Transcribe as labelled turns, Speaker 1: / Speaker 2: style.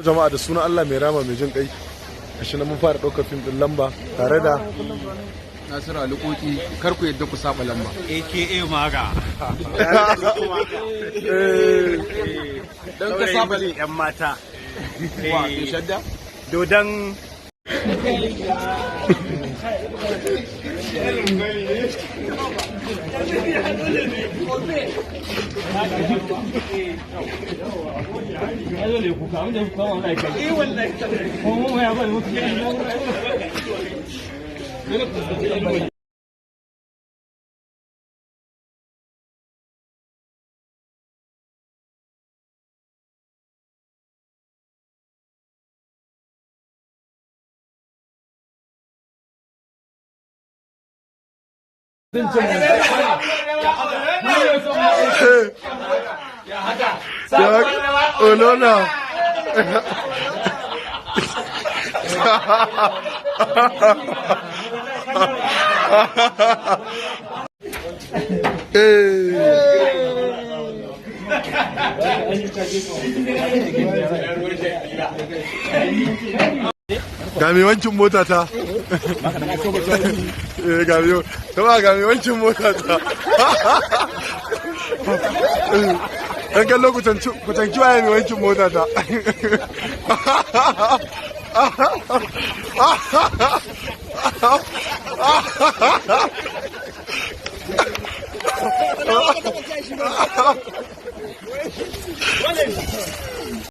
Speaker 1: Jama'a da sunan Allah mai rama mai jin kai, gashi na mun fara ɗaukar fim ɗin Lamba tare da
Speaker 2: Nasiru Alikoki. Kar ku yadda ku saba Lamba
Speaker 3: AKA Maga.
Speaker 2: dan ka saba ne
Speaker 3: yan mata.
Speaker 2: wa ke shadda
Speaker 3: Dodon
Speaker 1: Olona. Ga mai wankin mota ta. Ga mai wankin mota ta. Dan kallo kutanci waye mai wankin mota ta.